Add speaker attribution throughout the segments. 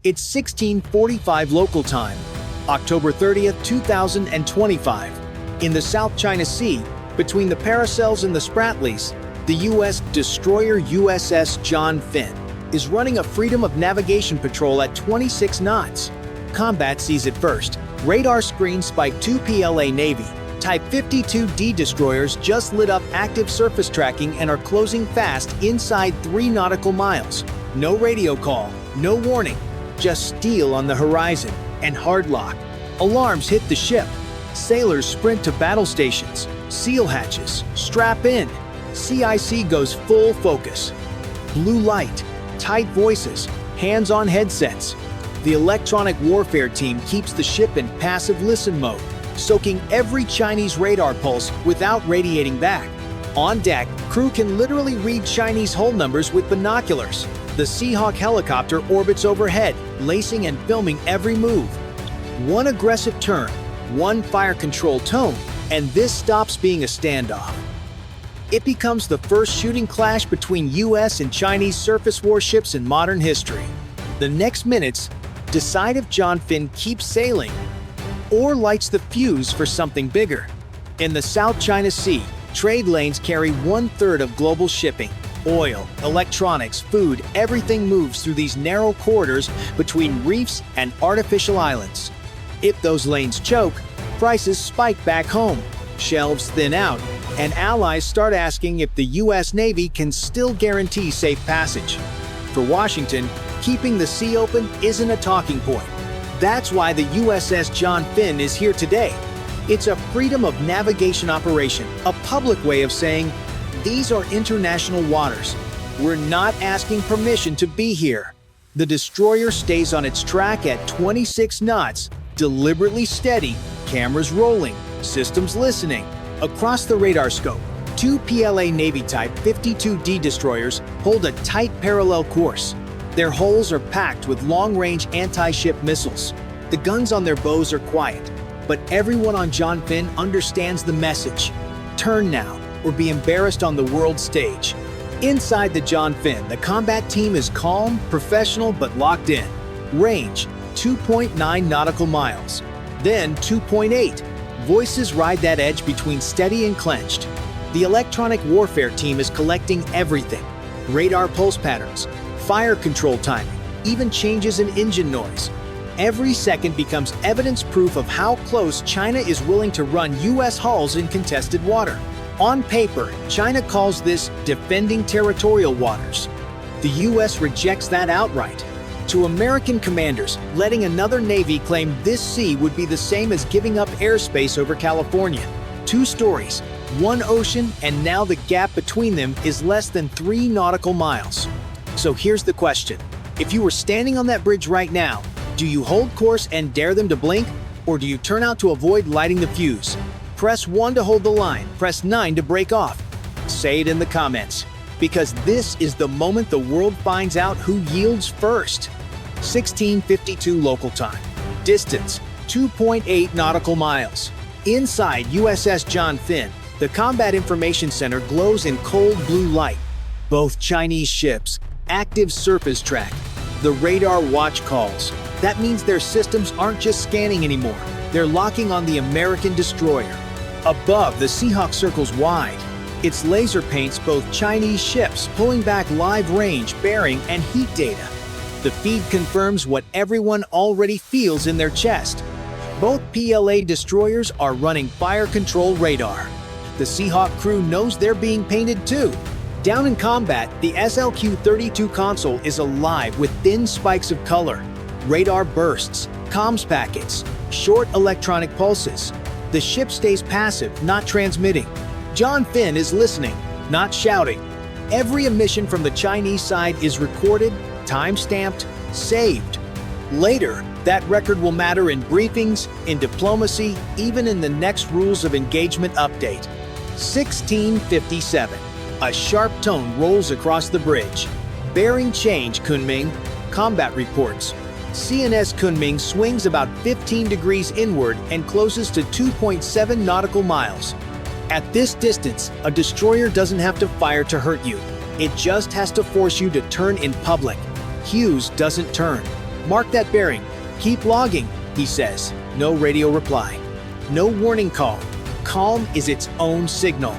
Speaker 1: It's 16:45 local time, October 30th, 2025. In the South China Sea, between the Paracels and the Spratlys, the U.S. destroyer USS John Finn is running a freedom of navigation patrol at 26 knots. Combat sees it first. Radar screens spike 2 PLA Navy Type 52D destroyers just lit up active surface tracking and are closing fast inside 3 nautical miles. No radio call, no warning, just steel on the horizon and hard lock. Alarms hit the ship. Sailors sprint to battle stations. Seal hatches, strap in. CIC goes full focus. Blue light, tight voices, hands-on headsets. The electronic warfare team keeps the ship in passive listen mode, soaking every Chinese radar pulse without radiating back. On deck, crew can literally read Chinese hull numbers with binoculars. The Seahawk helicopter orbits overhead, lacing and filming every move. One aggressive turn, one fire control tone, and this stops being a standoff. It becomes the first shooting clash between US and Chinese surface warships in modern history. The next minutes, decisive John Finn keeps sailing, or lights the fuse for something bigger. In the South China Sea, trade lanes carry 1/3 of global shipping. Oil, electronics, food, everything moves through these narrow corridors between reefs and artificial islands. If those lanes choke, prices spike back home, shelves thin out, and allies start asking if the US Navy can still guarantee safe passage. For Washington, keeping the sea open isn't a talking point. That's why the USS John Finn is here today. It's a freedom of navigation operation, a public way of saying, these are international waters. We're not asking permission to be here. The destroyer stays on its track at 26 knots, deliberately steady, cameras rolling, systems listening. Across the radar scope, 2 PLA Navy Type 52D destroyers hold a tight parallel course. Their hulls are packed with long-range anti-ship missiles. The guns on their bows are quiet, but everyone on John Finn understands the message. Turn now, or be embarrassed on the world stage. Inside the John Finn, the combat team is calm, professional, but locked in. Range, 2.9 nautical miles. Then 2.8. Voices ride that edge between steady and clenched. The electronic warfare team is collecting everything. Radar pulse patterns, fire control timing, even changes in engine noise. Every second becomes evidence proof of how close China is willing to run US hulls in contested water. On paper, China calls this defending territorial waters. The US rejects that outright. To American commanders, letting another navy claim this sea would be the same as giving up airspace over California. 2 stories, 1 ocean, and now the gap between them is less than 3 nautical miles. So here's the question. If you were standing on that bridge right now, do you hold course and dare them to blink, or do you turn out to avoid lighting the fuse? Press 1 to hold the line, press 9 to break off. Say it in the comments, because this is the moment the world finds out who yields first. 16:52 local time. Distance, 2.8 nautical miles. Inside USS John Finn, the Combat Information Center glows in cold blue light. Both Chinese ships, active surface track, the radar watch calls. That means their systems aren't just scanning anymore. They're locking on the American destroyer. Above, the Seahawk circles wide. Its laser paints both Chinese ships, pulling back live range, bearing, and heat data. The feed confirms what everyone already feels in their chest. Both PLA destroyers are running fire control radar. The Seahawk crew knows they're being painted too. Down in combat, the SLQ-32 console is alive with thin spikes of color. Radar bursts, comms packets, short electronic pulses. The ship stays passive, not transmitting. John Finn is listening, not shouting. Every emission from the Chinese side is recorded, time-stamped, saved. Later, that record will matter in briefings, in diplomacy, even in the next Rules of Engagement update. 16:57. A sharp tone rolls across the bridge. Bearing change, Kunming. Combat reports. CNS Kunming swings about 15 degrees inward and closes to 2.7 nautical miles. At this distance, a destroyer doesn't have to fire to hurt you. It just has to force you to turn in public. Hughes doesn't turn. "Mark that bearing. Keep logging," he says. No radio reply. No warning call. Calm is its own signal.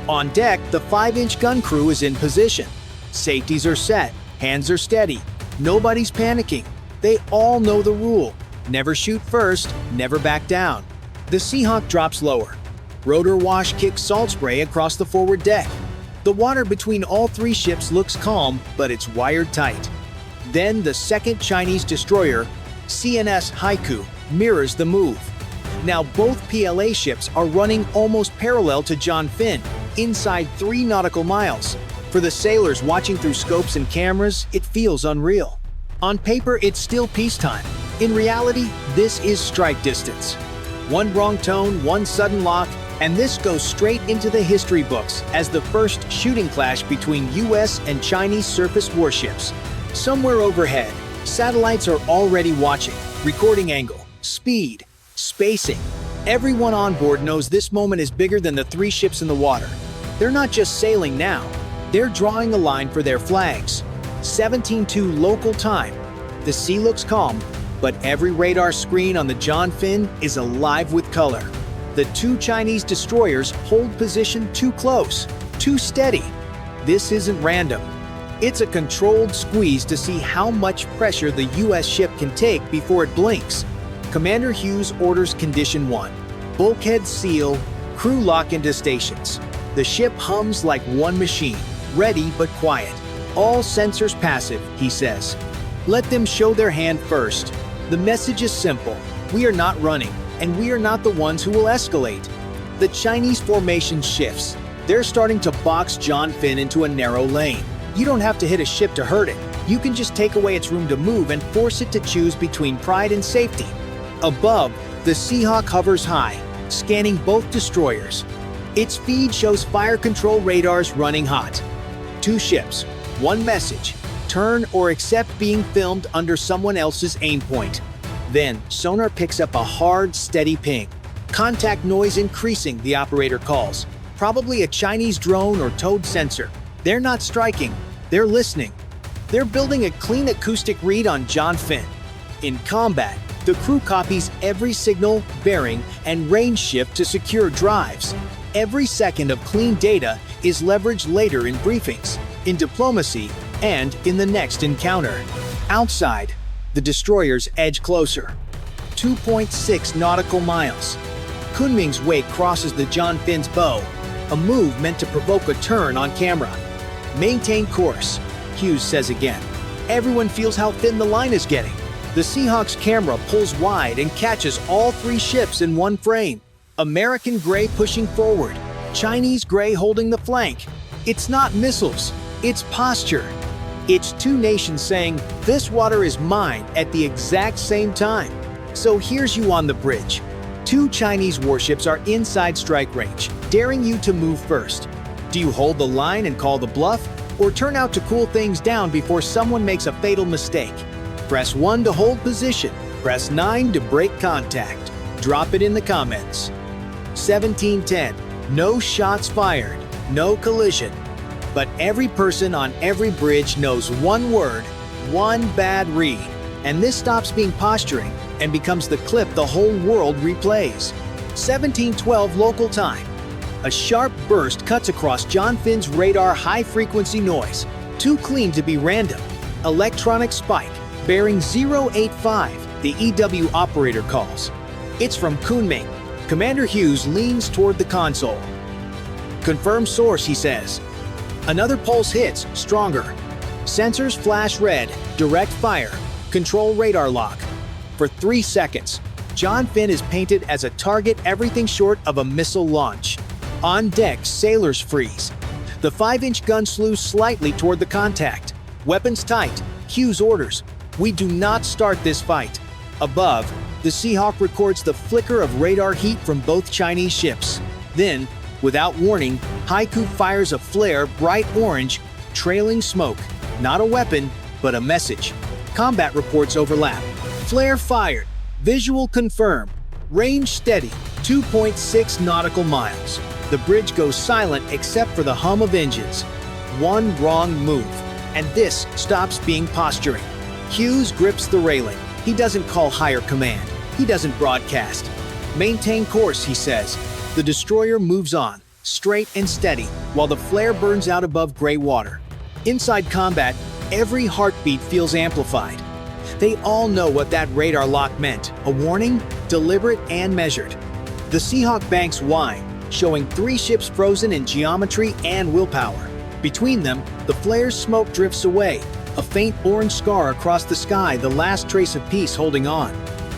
Speaker 1: On deck, the 5-inch gun crew is in position. Safeties are set. Hands are steady. Nobody's panicking. They all know the rule. Never shoot first, never back down. The Seahawk drops lower. Rotor wash kicks salt spray across the forward deck. The water between all three ships looks calm, but it's wired tight. Then the second Chinese destroyer, CNS Haiku, mirrors the move. Now both PLA ships are running almost parallel to John Finn, inside 3 nautical miles. For the sailors watching through scopes and cameras, it feels unreal. On paper, it's still peacetime. In reality, this is strike distance. One wrong tone, one sudden lock, and this goes straight into the history books as the first shooting clash between US and Chinese surface warships. Somewhere overhead, satellites are already watching, recording angle, speed, spacing. Everyone on board knows this moment is bigger than the 3 ships in the water. They're not just sailing now, they're drawing a line for their flags. 17:02 local time. The sea looks calm, but every radar screen on the John Finn is alive with color. The 2 Chinese destroyers hold position too close, too steady. This isn't random. It's a controlled squeeze to see how much pressure the US ship can take before it blinks. Commander Hughes orders Condition 1. Bulkheads seal, crew lock into stations. The ship hums like one machine, ready but quiet. All sensors passive, he says. Let them show their hand first. The message is simple. We are not running, and we are not the ones who will escalate. The Chinese formation shifts. They're starting to box John Finn into a narrow lane. You don't have to hit a ship to hurt it. You can just take away its room to move and force it to choose between pride and safety. Above, the Seahawk hovers high, scanning both destroyers. Its feed shows fire control radars running hot. 2 ships, 1 message: turn or accept being filmed under someone else's aim point. Then, sonar picks up a hard, steady ping. Contact noise increasing, the operator calls. Probably a Chinese drone or towed sensor. They're not striking, they're listening. They're building a clean acoustic read on John Finn. In combat, the crew copies every signal, bearing, and range shift to secure drives. Every second of clean data is leveraged later in briefings, in diplomacy, and in the next encounter. Outside, the destroyers edge closer. 2.6 nautical miles. Kunming's wake crosses the John Finn's bow, a move meant to provoke a turn on camera. Maintain course, Hughes says again. Everyone feels how thin the line is getting. The Seahawk's camera pulls wide and catches all 3 ships in one frame. American gray pushing forward, Chinese gray holding the flank. It's not missiles, it's posture. It's 2 nations saying, "This water is mine," at the exact same time. So here's you on the bridge. 2 Chinese warships are inside strike range, daring you to move first. Do you hold the line and call the bluff, or turn out to cool things down before someone makes a fatal mistake? Press 1 to hold position, press 9 to break contact. Drop it in the comments. 1710, no shots fired, no collision. But every person on every bridge knows one word, one bad read. And this stops being posturing and becomes the clip the whole world replays. 1712 local time. A sharp burst cuts across John Finn's radar high-frequency noise, too clean to be random. Electronic spike, bearing 085, the EW operator calls. It's from Kunming. Commander Hughes leans toward the console. Confirm source, he says. Another pulse hits, stronger. Sensors flash red, direct fire, control radar lock. For 3 seconds, John Finn is painted as a target everything short of a missile launch. On deck, sailors freeze. The 5-inch gun slews slightly toward the contact. Weapons tight. Hughes orders, "We do not start this fight." Above, the Seahawk records the flicker of radar heat from both Chinese ships. Then, without warning, Haiku fires a flare bright orange, trailing smoke. Not a weapon, but a message. Combat reports overlap. Flare fired. Visual confirmed. Range steady. 2.6 nautical miles. The bridge goes silent except for the hum of engines. One wrong move, and this stops being posturing. Hughes grips the railing. He doesn't call higher command. He doesn't broadcast. Maintain course, he says. The destroyer moves on, straight and steady, while the flare burns out above gray water. Inside combat, every heartbeat feels amplified. They all know what that radar lock meant, a warning, deliberate and measured. The Seahawk banks wide, showing 3 ships frozen in geometry and willpower. Between them, the flare's smoke drifts away, a faint orange scar across the sky, the last trace of peace holding on.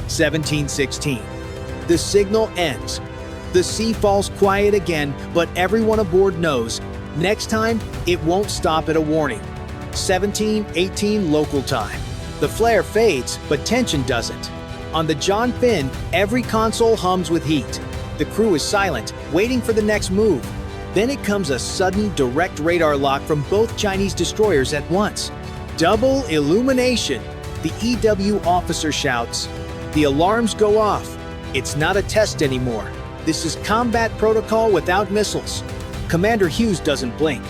Speaker 1: 1716. The signal ends. The sea falls quiet again, but everyone aboard knows, next time, it won't stop at a warning. 1718 local time. The flare fades, but tension doesn't. On the John Finn, every console hums with heat. The crew is silent, waiting for the next move. Then it comes a sudden, direct radar lock from both Chinese destroyers at once. Double illumination, the EW officer shouts. The alarms go off. It's not a test anymore. This is combat protocol without missiles. Commander Hughes doesn't blink.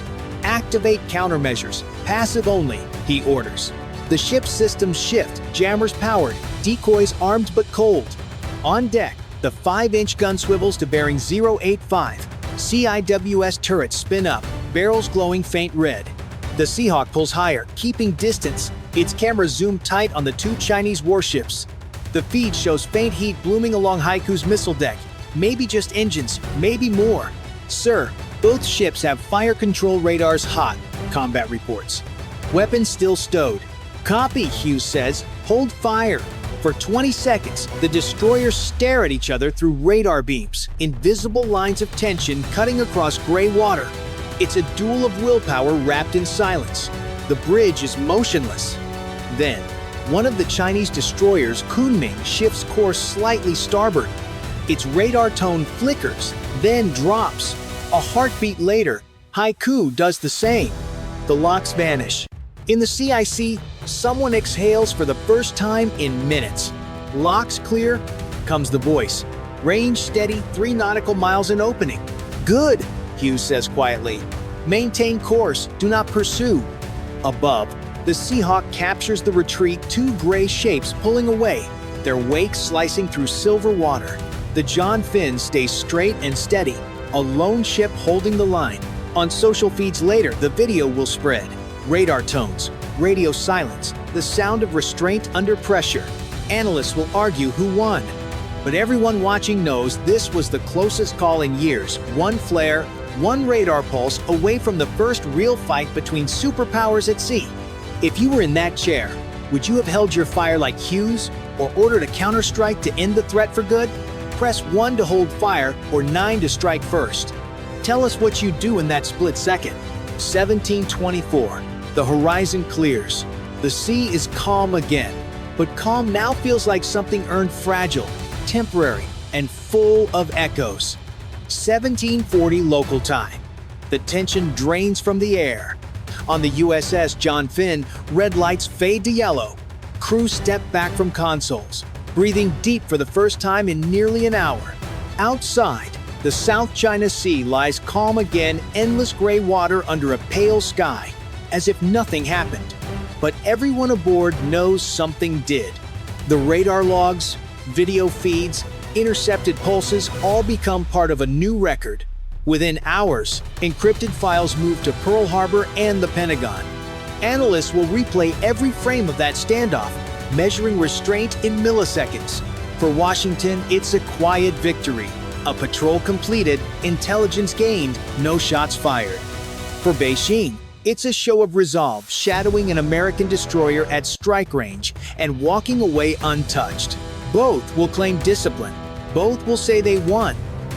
Speaker 1: Activate countermeasures, passive only, he orders. The ship's systems shift, jammers powered, decoys armed but cold. On deck, the 5-inch gun swivels to bearing 085. CIWS turrets spin up, barrels glowing faint red. The Seahawk pulls higher, keeping distance, its cameras zoom tight on the 2 Chinese warships. The feed shows faint heat blooming along Haiku's missile deck. Maybe just engines, maybe more. Sir, both ships have fire control radars hot, combat reports. Weapons still stowed. Copy, Hughes says. Hold fire. For 20 seconds, the destroyers stare at each other through radar beams, invisible lines of tension cutting across gray water. It's a duel of willpower wrapped in silence. The bridge is motionless. Then, one of the Chinese destroyers, Kunming, shifts course slightly starboard. Its radar tone flickers, then drops. A heartbeat later, Haiku does the same. The locks vanish. In the CIC, someone exhales for the first time in minutes. Locks clear, comes the voice. Range steady, 3 nautical miles in opening. Good, Hughes says quietly. Maintain course, do not pursue. Above, the Seahawk captures the retreat, 2 gray shapes pulling away, their wake slicing through silver water. The John Finn stays straight and steady, a lone ship holding the line. On social feeds later, the video will spread. Radar tones, radio silence, the sound of restraint under pressure. Analysts will argue who won. But everyone watching knows this was the closest call in years. 1 flare, 1 radar pulse away from the first real fight between superpowers at sea. If you were in that chair, would you have held your fire like Hughes or ordered a counterstrike to end the threat for good? Press 1 to hold fire or 9 to strike first. Tell us what you do in that split second. 1724. The horizon clears. The sea is calm again. But calm now feels like something earned fragile, temporary, and full of echoes. 1740 local time. The tension drains from the air. On the USS John Finn, red lights fade to yellow. Crew step back from consoles, breathing deep for the first time in nearly an hour. Outside, the South China Sea lies calm again, endless gray water under a pale sky, as if nothing happened. But everyone aboard knows something did. The radar logs, video feeds, intercepted pulses all become part of a new record. Within hours, encrypted files move to Pearl Harbor and the Pentagon. Analysts will replay every frame of that standoff, measuring restraint in milliseconds. For Washington, it's a quiet victory. A patrol completed, intelligence gained, no shots fired. For Beijing, it's a show of resolve, shadowing an American destroyer at strike range and walking away untouched. Both will claim discipline. Both will say they won.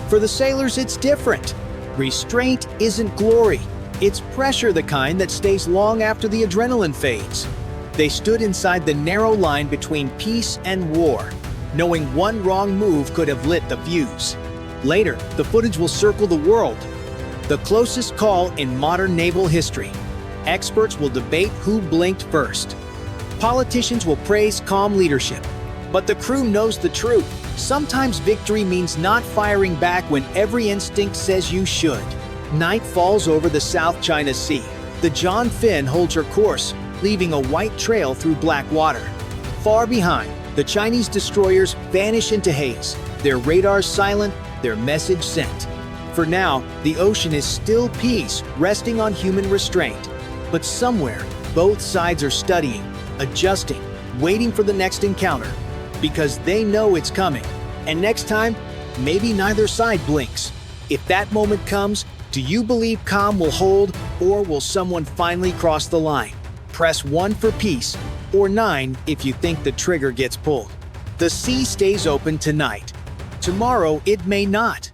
Speaker 1: For the sailors, it's different. Restraint isn't glory. It's pressure, the kind that stays long after the adrenaline fades. They stood inside the narrow line between peace and war, knowing one wrong move could have lit the fuse. Later, the footage will circle the world. The closest call in modern naval history. Experts will debate who blinked first. Politicians will praise calm leadership. But the crew knows the truth. Sometimes victory means not firing back when every instinct says you should. Night falls over the South China Sea. The John Finn holds her course, leaving a white trail through black water. Far behind, the Chinese destroyers vanish into haze, their radars silent, their message sent. For now, the ocean is still peace, resting on human restraint. But somewhere, both sides are studying, adjusting, waiting for the next encounter. Because they know it's coming. And next time, maybe neither side blinks. If that moment comes, do you believe calm will hold, or will someone finally cross the line? Press 1 for peace, or 9 if you think the trigger gets pulled. The sea stays open tonight. Tomorrow, it may not.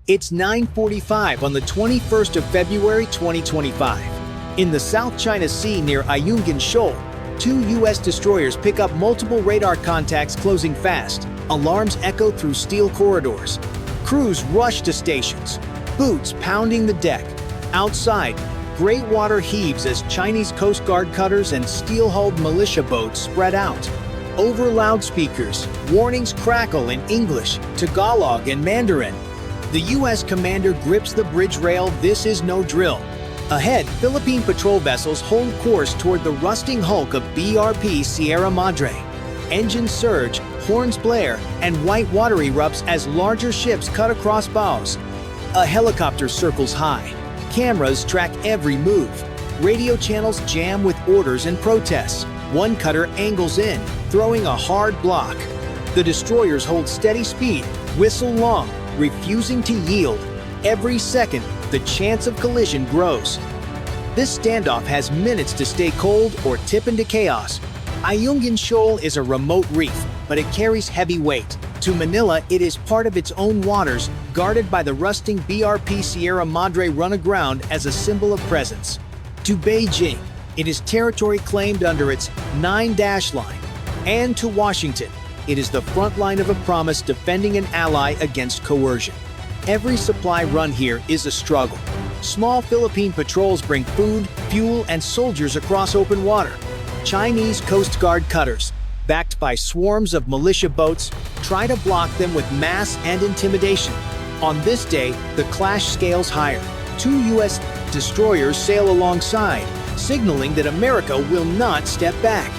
Speaker 1: It's 9:45 on the 21st of February 2025. In the South China Sea near Ayungin Shoal, 2 U.S. destroyers pick up multiple radar contacts closing fast. Alarms echo through steel corridors. Crews rush to stations, boots pounding the deck. Outside, gray water heaves as Chinese Coast Guard cutters and steel-hulled militia boats spread out. Over loudspeakers, warnings crackle in English, Tagalog, and Mandarin. The U.S. commander grips the bridge rail. This is no drill. Ahead, Philippine patrol vessels hold course toward the rusting hulk of BRP Sierra Madre. Engines surge, horns blare, and white water erupts as larger ships cut across bows. A helicopter circles high. Cameras track every move. Radio channels jam with orders and protests. One cutter angles in, throwing a hard block. The destroyers hold steady speed, whistle long, refusing to yield. Every second, the chance of collision grows. This standoff has minutes to stay cold or tip into chaos. Ayungin Shoal is a remote reef, but it carries heavy weight. To Manila, it is part of its own waters, guarded by the rusting BRP Sierra Madre run aground as a symbol of presence. To Beijing, it is territory claimed under its 9-dash line. And to Washington, it is the front line of a promise defending an ally against coercion. Every supply run here is a struggle. Small Philippine patrols bring food, fuel, and soldiers across open water. Chinese Coast Guard cutters, backed by swarms of militia boats, try to block them with mass and intimidation. On this day, the clash scales higher. 2 U.S. destroyers sail alongside, signaling that America will not step back.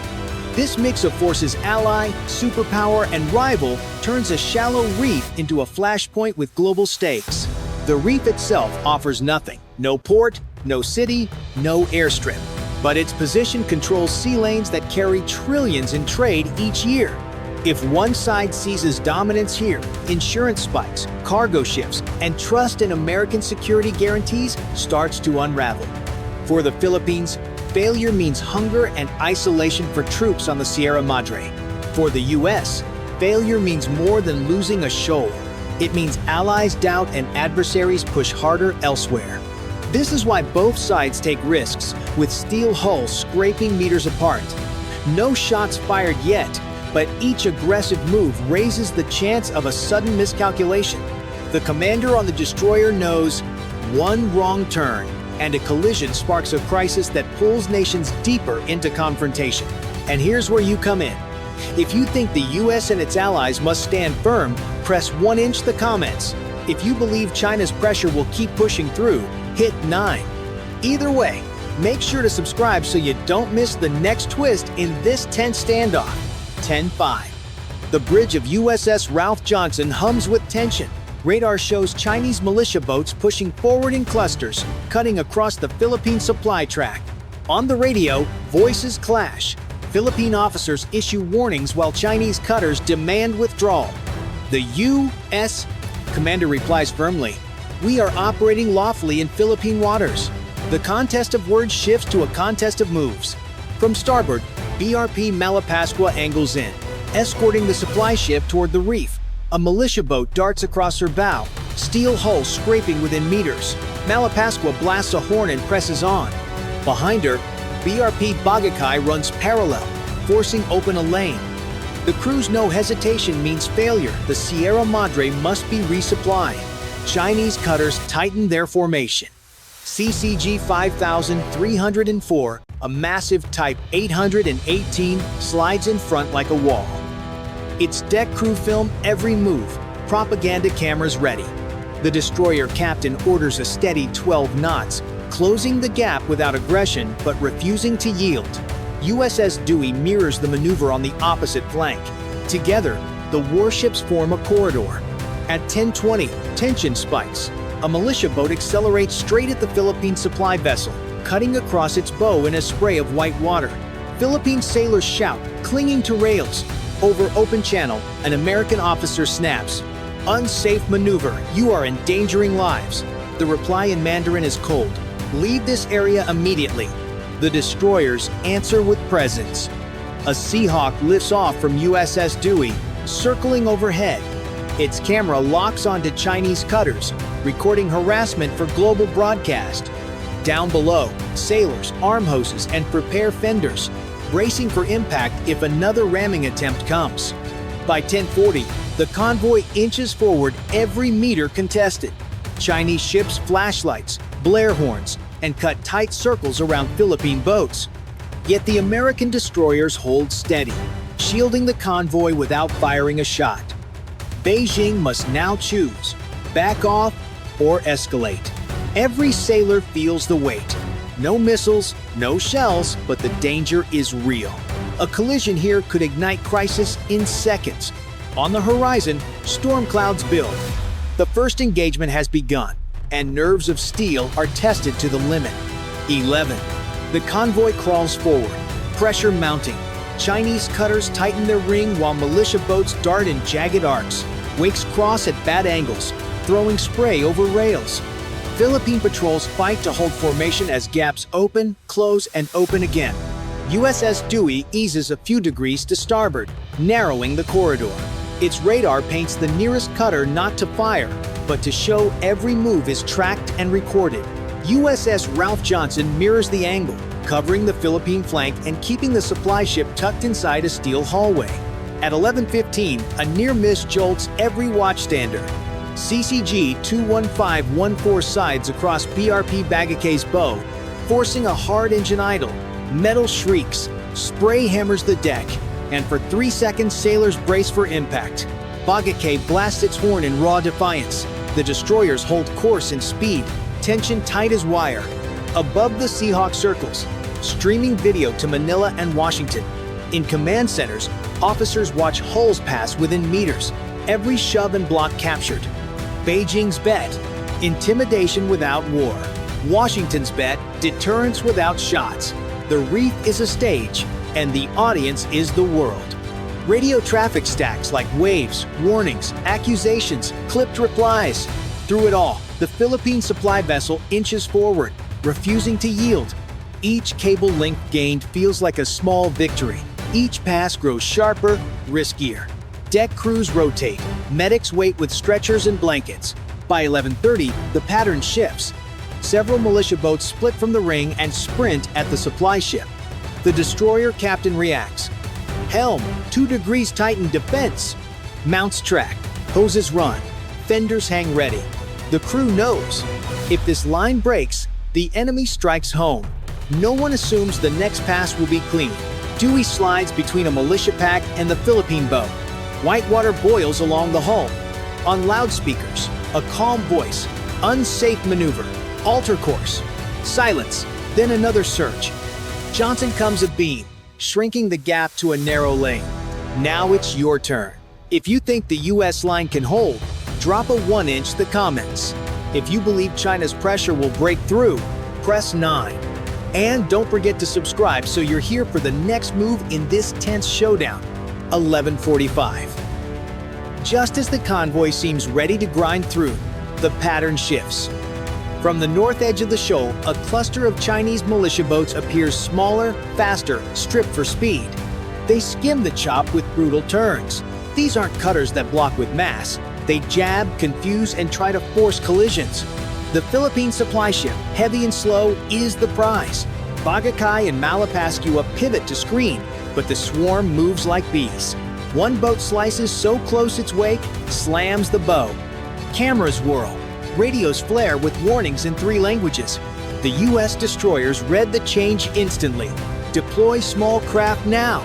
Speaker 1: This mix of forces ally, superpower, and rival turns a shallow reef into a flashpoint with global stakes. The reef itself offers nothing. No port, no city, no airstrip. But its position controls sea lanes that carry trillions in trade each year. If one side seizes dominance here, insurance spikes, cargo shifts, and trust in American security guarantees starts to unravel. For the Philippines, failure means hunger and isolation for troops on the Sierra Madre. For the U.S., failure means more than losing a shoal. It means allies doubt and adversaries push harder elsewhere. This is why both sides take risks, with steel hulls scraping meters apart. No shots fired yet, but each aggressive move raises the chance of a sudden miscalculation. The commander on the destroyer knows one wrong turn, and a collision sparks a crisis that pulls nations deeper into confrontation. And here's where you come in. If you think the U.S. and its allies must stand firm, press 1 inch the comments. If you believe China's pressure will keep pushing through, hit 9. Either way, make sure to subscribe so you don't miss the next twist in this tense standoff. 10-5. The bridge of USS Ralph Johnson hums with tension. Radar shows Chinese militia boats pushing forward in clusters, cutting across the Philippine supply track. On the radio, voices clash. Philippine officers issue warnings while Chinese cutters demand withdrawal. The U.S. commander replies firmly, "We are operating lawfully in Philippine waters." The contest of words shifts to a contest of moves. From starboard, BRP Malapascua angles in, escorting the supply ship toward the reef. A militia boat darts across her bow, steel hull scraping within meters. Malapascua blasts a horn and presses on. Behind her, BRP Bagakai runs parallel, forcing open a lane. The crew's no hesitation means failure. The Sierra Madre must be resupplied. Chinese cutters tighten their formation. CCG 5304, a massive Type 818, slides in front like a wall. Its deck crew film every move, propaganda cameras ready. The destroyer captain orders a steady 12 knots, closing the gap without aggression but refusing to yield. USS Dewey mirrors the maneuver on the opposite flank. Together, the warships form a corridor. At 10:20, tension spikes. A militia boat accelerates straight at the Philippine supply vessel, cutting across its bow in a spray of white water. Philippine sailors shout, clinging to rails. Over open channel, an American officer snaps. "Unsafe maneuver, you are endangering lives." The reply in Mandarin is cold. "Leave this area immediately." The destroyers answer with presence. A Seahawk lifts off from USS Dewey, circling overhead. Its camera locks onto Chinese cutters, recording harassment for global broadcast. Down below, sailors arm hoses and prepare fenders, bracing for impact if another ramming attempt comes. By 10:40, the convoy inches forward, every meter contested. Chinese ships' flashlights, blare horns, and cut tight circles around Philippine boats. Yet the American destroyers hold steady, shielding the convoy without firing a shot. Beijing must now choose, back off or escalate. Every sailor feels the weight. No missiles, no shells, but the danger is real. A collision here could ignite crisis in seconds. On the horizon, storm clouds build. The first engagement has begun, and nerves of steel are tested to the limit. 11. The convoy crawls forward, pressure mounting. Chinese cutters tighten their ring while militia boats dart in jagged arcs. Wakes cross at bad angles, throwing spray over rails. Philippine patrols fight to hold formation as gaps open, close, and open again. USS Dewey eases a few degrees to starboard, narrowing the corridor. Its radar paints the nearest cutter not to fire, but to show every move is tracked and recorded. USS Ralph Johnson mirrors the angle, covering the Philippine flank and keeping the supply ship tucked inside a steel hallway. At 11:15, a near miss jolts every watchstander. CCG 21514 sides across BRP Bagakay's bow, forcing a hard engine idle. Metal shrieks, spray hammers the deck, and for 3 seconds sailors brace for impact. Bagakay blasts its horn in raw defiance. The destroyers hold course and speed, tension tight as wire. Above the Seahawk circles, streaming video to Manila and Washington. In command centers, officers watch hulls pass within meters, every shove and block captured. Beijing's bet, intimidation without war. Washington's bet, deterrence without shots. The reef is a stage, and the audience is the world. Radio traffic stacks like waves, warnings, accusations, clipped replies. Through it all, the Philippine supply vessel inches forward, refusing to yield. Each cable length gained feels like a small victory. Each pass grows sharper, riskier. Deck crews rotate. Medics wait with stretchers and blankets. By 11:30, the pattern shifts. Several militia boats split from the ring and sprint at the supply ship. The destroyer captain reacts. Helm, 2 degrees tighten defense. Mounts track. Hoses run. Fenders hang ready. The crew knows. If this line breaks, the enemy strikes home. No one assumes the next pass will be clean. Dewey slides between a militia pack and the Philippine boat. Whitewater boils along the hull. On loudspeakers, a calm voice. Unsafe maneuver. Alter course. Silence. Then another surge. Johnson comes abeam, shrinking the gap to a narrow lane. Now it's your turn. If you think the US line can hold, drop a 1-inch the comments. If you believe China's pressure will break through, press 9. And don't forget to subscribe so you're here for the next move in this tense showdown. 11:45. Just as the convoy seems ready to grind through, the pattern shifts. From the north edge of the shoal, a cluster of Chinese militia boats appears smaller, faster, stripped for speed. They skim the chop with brutal turns. These aren't cutters that block with mass. They jab, confuse, and try to force collisions. The Philippine supply ship, heavy and slow, is the prize. Bagakay and Malapascua pivot to screen, but the swarm moves like bees. One boat slices so close its wake, slams the bow. Cameras whirl. Radios flare with warnings in 3 languages. The US destroyers read the change instantly. Deploy small craft now.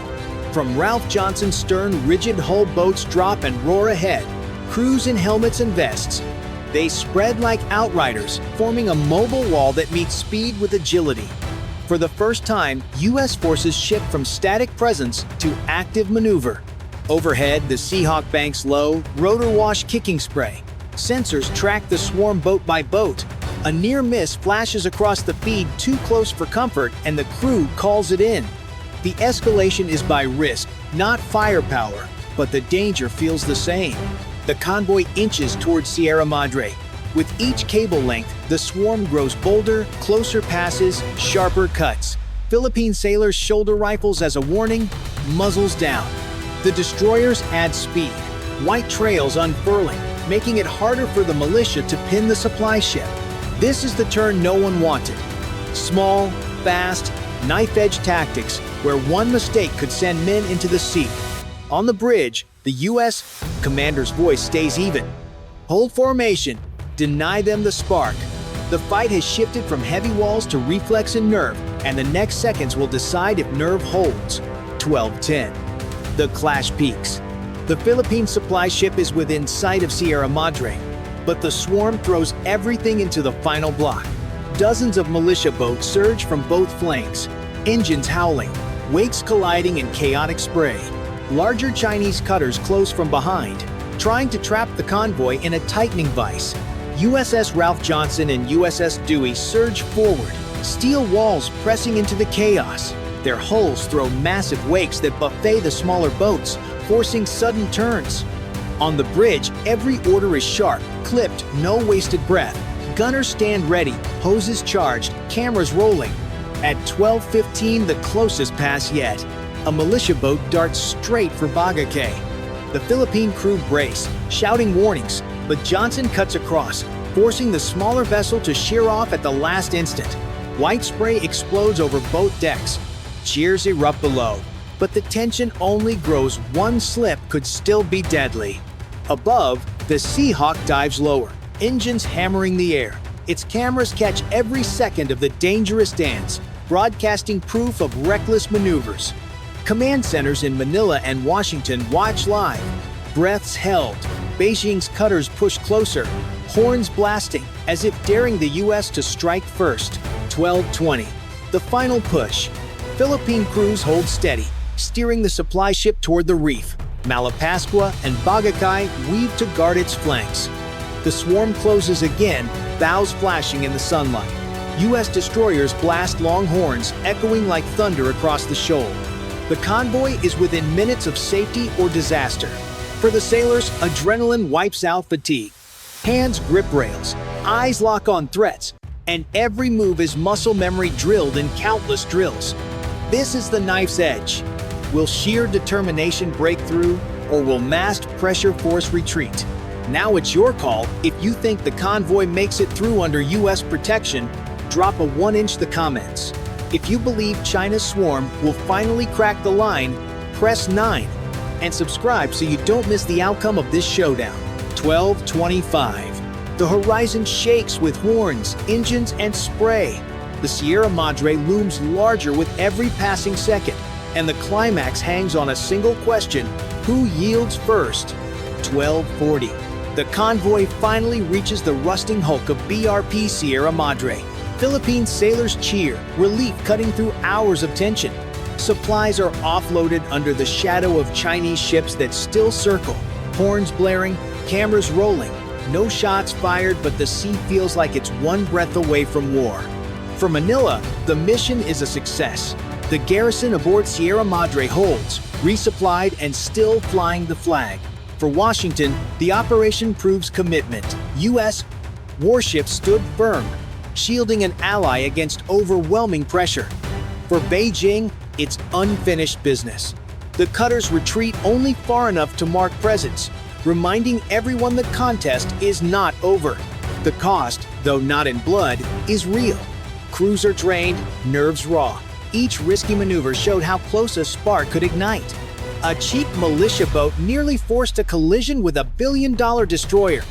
Speaker 1: From Ralph Johnson's stern, rigid hull boats drop and roar ahead. Crews in helmets and vests. They spread like outriders, forming a mobile wall that meets speed with agility. For the first time, U.S. forces shift from static presence to active maneuver. Overhead, the Seahawk banks low, rotor wash kicking spray. Sensors track the swarm boat by boat. A near miss flashes across the feed too close for comfort, and the crew calls it in. The escalation is by risk, not firepower, but the danger feels the same. The convoy inches towards Sierra Madre. With each cable length, the swarm grows bolder, closer passes, sharper cuts. Philippine sailors shoulder rifles as a warning, muzzles down. The destroyers add speed, white trails unfurling, making it harder for the militia to pin the supply ship. This is the turn no one wanted. Small, fast, knife-edge tactics where one mistake could send men into the sea. On the bridge, the U.S. commander's voice stays even. Hold formation. Deny them the spark. The fight has shifted from heavy walls to reflex and nerve, and the next seconds will decide if nerve holds. 12:10. The clash peaks. The Philippine supply ship is within sight of Sierra Madre, but the swarm throws everything into the final block. Dozens of militia boats surge from both flanks, engines howling, wakes colliding in chaotic spray. Larger Chinese cutters close from behind, trying to trap the convoy in a tightening vice. USS Ralph Johnson and USS Dewey surge forward, steel walls pressing into the chaos. Their hulls throw massive wakes that buffet the smaller boats, forcing sudden turns. On the bridge, every order is sharp, clipped, no wasted breath. Gunners stand ready, hoses charged, cameras rolling. At 12:15, the closest pass yet. A militia boat darts straight for Bagakay. The Philippine crew brace, shouting warnings, but Johnson cuts across, forcing the smaller vessel to sheer off at the last instant. White spray explodes over both decks. Cheers erupt below, but the tension only grows. One slip could still be deadly. Above, the Seahawk dives lower, engines hammering the air. Its cameras catch every second of the dangerous dance, broadcasting proof of reckless maneuvers. Command centers in Manila and Washington watch live. Breaths held. Beijing's cutters push closer, horns blasting, as if daring the U.S. to strike first. 12:20. The final push. Philippine crews hold steady, steering the supply ship toward the reef. Malapascua and Bagakay weave to guard its flanks. The swarm closes again, bows flashing in the sunlight. U.S. destroyers blast long horns, echoing like thunder across the shoal. The convoy is within minutes of safety or disaster. For the sailors, adrenaline wipes out fatigue. Hands grip rails, eyes lock on threats, and every move is muscle memory drilled in countless drills. This is the knife's edge. Will sheer determination break through, or will massed pressure force retreat? Now it's your call. If you think the convoy makes it through under U.S. protection, drop a 1-inch the comments. If you believe China's swarm will finally crack the line, press 9. And subscribe so you don't miss the outcome of this showdown. 12:25. The horizon shakes with horns, engines, and spray. The Sierra Madre looms larger with every passing second, and the climax hangs on a single question: who yields first? 12:40. The convoy finally reaches the rusting hulk of BRP Sierra Madre. Philippine sailors cheer, relief cutting through hours of tension. Supplies are offloaded under the shadow of Chinese ships that still circle, horns blaring, cameras rolling. No shots fired, but the sea feels like it's one breath away from war. For Manila, the mission is a success. The garrison aboard Sierra Madre holds, resupplied and still flying the flag. For Washington, the operation proves commitment. U.S. warships stood firm, shielding an ally against overwhelming pressure. For Beijing, it's unfinished business. The cutters retreat only far enough to mark presence, reminding everyone the contest is not over. The cost, though not in blood, is real. Crews are trained, nerves raw. Each risky maneuver showed how close a spark could ignite. A cheap militia boat nearly forced a collision with a billion-dollar destroyer.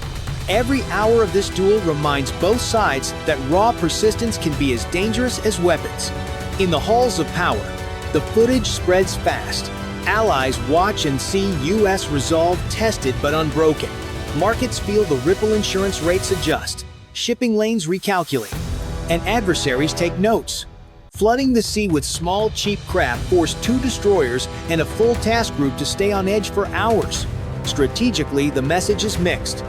Speaker 1: Every hour of this duel reminds both sides that raw persistence can be as dangerous as weapons. In the halls of power, the footage spreads fast. Allies watch and see U.S. resolve tested but unbroken. Markets feel the ripple, insurance rates adjust, shipping lanes recalculate, and adversaries take notes. Flooding the sea with small, cheap craft forced 2 destroyers and a full task group to stay on edge for hours. Strategically, the message is mixed.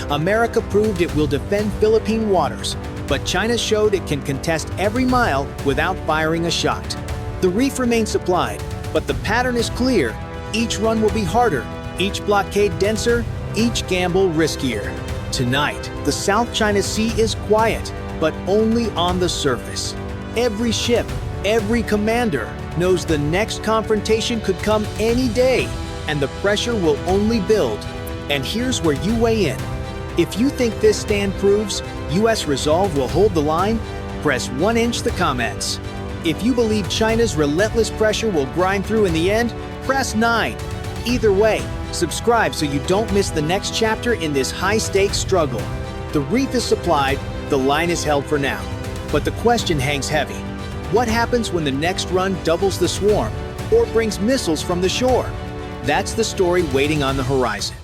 Speaker 1: America proved it will defend Philippine waters, but China showed it can contest every mile without firing a shot. The reef remains supplied, but the pattern is clear. Each run will be harder, each blockade denser, each gamble riskier. Tonight, the South China Sea is quiet, but only on the surface. Every ship, every commander knows the next confrontation could come any day, and the pressure will only build. And here's where you weigh in. If you think this stand proves US resolve will hold the line, press 1" the comments. If you believe China's relentless pressure will grind through in the end, press 9. Either way, subscribe so you don't miss the next chapter in this high-stakes struggle. The reef is supplied, the line is held for now. But the question hangs heavy. What happens when the next run doubles the swarm or brings missiles from the shore? That's the story waiting on the horizon.